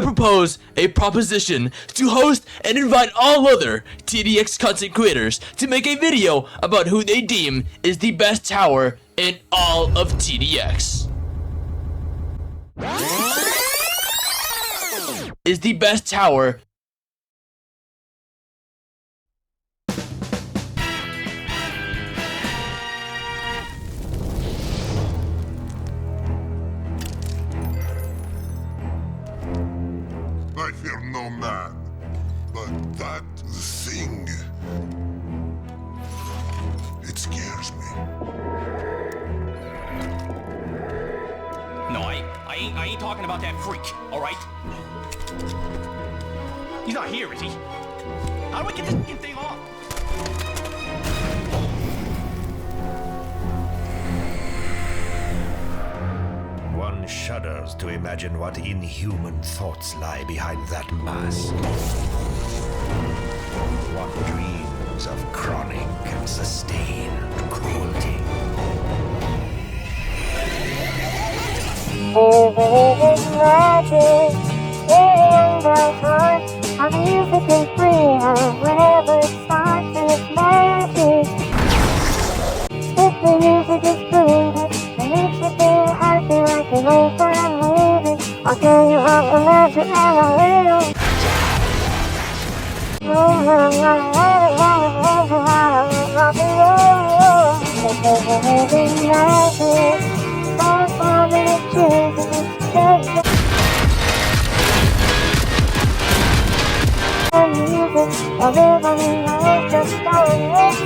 propose a proposition to host and invite all other TDX content creators to make a video about who they deem is the best tower in all of TDX. Is the best tower. I fear no man, but that thing, it scares me. No, I ain't talking about that freak, alright? He's not here, is he? How do we get this fucking thing off? One shudders to imagine what inhuman thoughts lie behind that mask. One dreams of chronic and sustained cruelty. Our music is free, whenever it starts it's magic. If the music is free, it makes you feel happy like an over and movie. I'll tell you how the magic and I will. Everybody knows just how it is.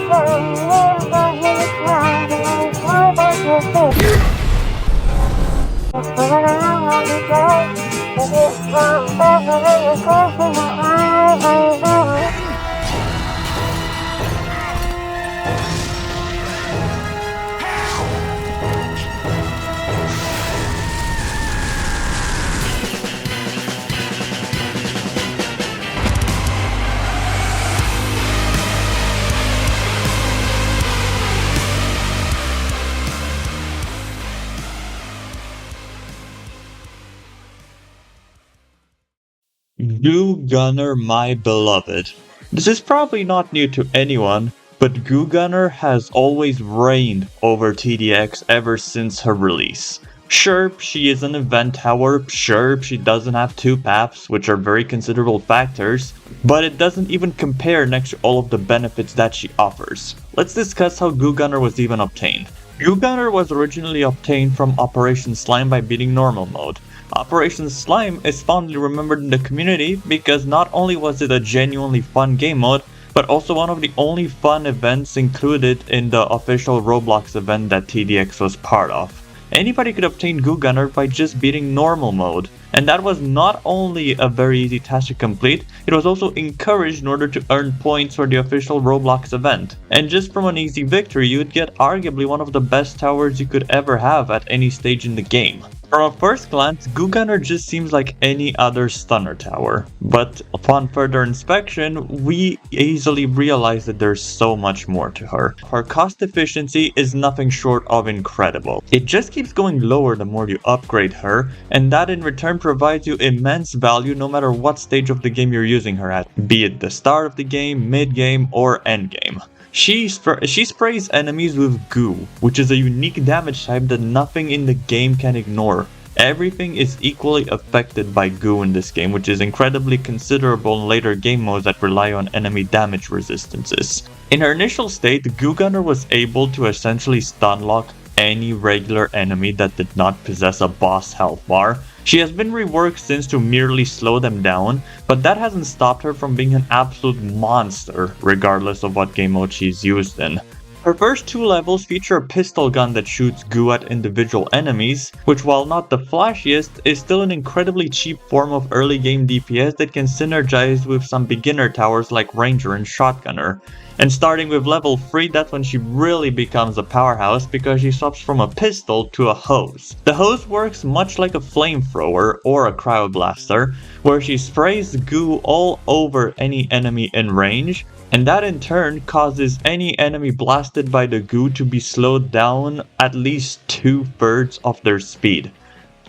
Goo Gunner, my beloved. This is probably not new to anyone, but Goo Gunner has always reigned over TDX ever since her release. Sure, she is an event tower, sure, she doesn't have 2 paths, which are very considerable factors, but it doesn't even compare next to all of the benefits that she offers. Let's discuss how Goo Gunner was even obtained. Goo Gunner was originally obtained from Operation Slime by beating normal mode. Operation Slime is fondly remembered in the community because not only was it a genuinely fun game mode, but also one of the only fun events included in the official Roblox event that TDX was part of. Anybody could obtain Goo Gunner by just beating normal mode, and that was not only a very easy task to complete, it was also encouraged in order to earn points for the official Roblox event. And just from an easy victory, you would get arguably one of the best towers you could ever have at any stage in the game. From a first glance, Goo Gunner just seems like any other stunner tower, but upon further inspection, we easily realize that there's so much more to her. Her cost efficiency is nothing short of incredible. It just keeps going lower the more you upgrade her, and that in return provides you immense value no matter what stage of the game you're using her at, be it the start of the game, mid-game, or endgame. She sprays enemies with goo, which is a unique damage type that nothing in the game can ignore. Everything is equally affected by goo in this game, which is incredibly considerable in later game modes that rely on enemy damage resistances. In her initial state, Goo Gunner was able to essentially stun lock any regular enemy that did not possess a boss health bar. She has been reworked since to merely slow them down, but that hasn't stopped her from being an absolute monster, regardless of what game mode she's used in. Her first 2 levels feature a pistol gun that shoots goo at individual enemies, which while not the flashiest, is still an incredibly cheap form of early game DPS that can synergize with some beginner towers like Ranger and Shotgunner. And starting with level 3, that's when she really becomes a powerhouse because she swaps from a pistol to a hose. The hose works much like a flamethrower or a cryoblaster, where she sprays goo all over any enemy in range, and that in turn causes any enemy blasted by the goo to be slowed down at least 2/3 of their speed.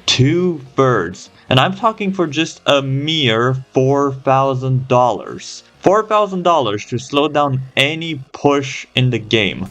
2/3. And I'm talking for just a mere $4,000. $4,000 to slow down any push in the game.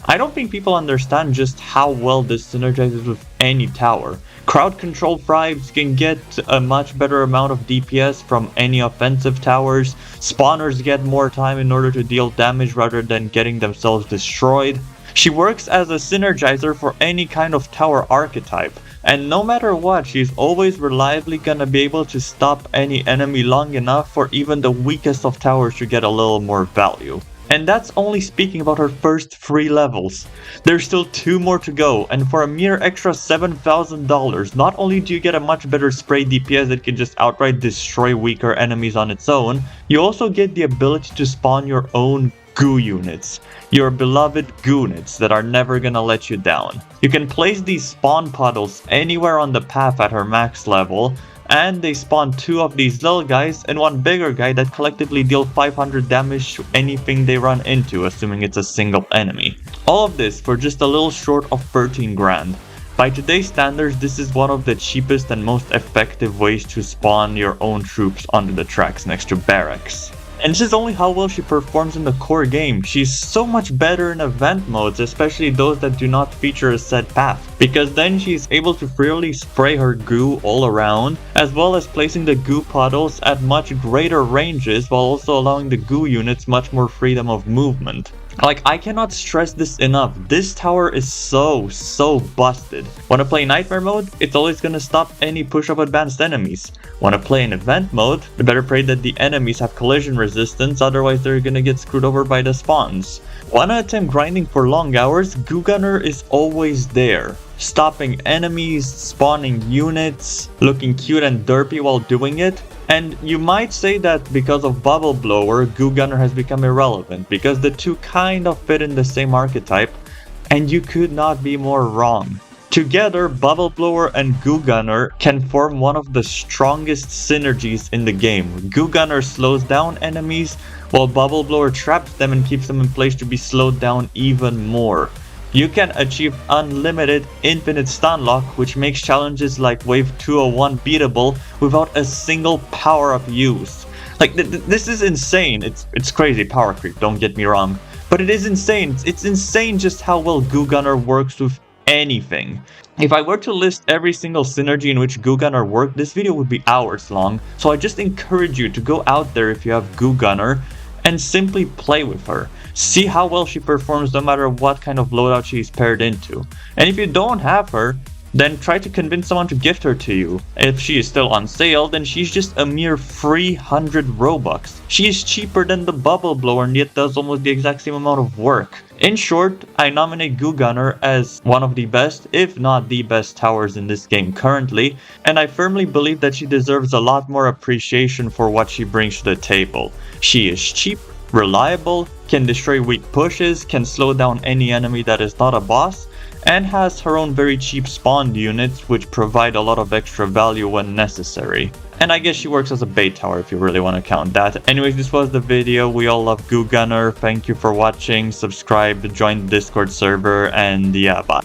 I don't think people understand just how well this synergizes with any tower. Crowd control vibes can get a much better amount of DPS from any offensive towers. Spawners get more time in order to deal damage rather than getting themselves destroyed. She works as a synergizer for any kind of tower archetype. And no matter what, she's always reliably gonna be able to stop any enemy long enough for even the weakest of towers to get a little more value. And that's only speaking about her first 3 levels. There's still 2 more to go, and for a mere extra $7,000, not only do you get a much better spray DPS that can just outright destroy weaker enemies on its own, you also get the ability to spawn your own goo units. Your beloved goonits that are never gonna let you down. You can place these spawn puddles anywhere on the path at her max level, and they spawn 2 of these little guys and 1 bigger guy that collectively deal 500 damage to anything they run into, assuming it's a single enemy. All of this for just a little short of 13 grand. By today's standards, this is one of the cheapest and most effective ways to spawn your own troops onto the tracks next to barracks. And this is only how well she performs in the core game. She's so much better in event modes, especially those that do not feature a set path, because then she's able to freely spray her goo all around, as well as placing the goo puddles at much greater ranges while also allowing the goo units much more freedom of movement. Like, I cannot stress this enough, this tower is so busted. Wanna play nightmare mode? It's always gonna stop any push of advanced enemies. Wanna play in event mode? You better pray that the enemies have collision resistance, otherwise they're gonna get screwed over by the spawns. Wanna attempt grinding for long hours? Goo Gunner is always there, stopping enemies, spawning units, looking cute and derpy while doing it. And you might say that because of Bubble Blower, Goo Gunner has become irrelevant, because the two kind of fit in the same archetype, and you could not be more wrong. Together, Bubble Blower and Goo Gunner can form one of the strongest synergies in the game. Goo Gunner slows down enemies, while Bubble Blower traps them and keeps them in place to be slowed down even more. You can achieve unlimited infinite stun lock, which makes challenges like Wave 201 beatable without a single power-up use. Like, this is insane. It's crazy power creep, don't get me wrong. But it is insane. It's insane just how well Goo Gunner works with anything. If I were to list every single synergy in which Goo Gunner worked, this video would be hours long. So I just encourage you to go out there if you have Goo Gunner and simply play with her. See how well she performs no matter what kind of loadout she's paired into. And if you don't have her, then try to convince someone to gift her to you. If she is still on sale, then she's just a mere 300 Robux. She is cheaper than the Bubble Blower and yet does almost the exact same amount of work. In short, I nominate Goo Gunner as one of the best, if not the best towers in this game currently, and I firmly believe that she deserves a lot more appreciation for what she brings to the table. She is cheap, reliable, can destroy weak pushes, can slow down any enemy that is not a boss, and has her own very cheap spawned units which provide a lot of extra value when necessary. And I guess she works as a bait tower if you really want to count that. Anyways, this was the video. We all love Goo Gunner. Thank you for watching. Subscribe, join the Discord server, and yeah, bye.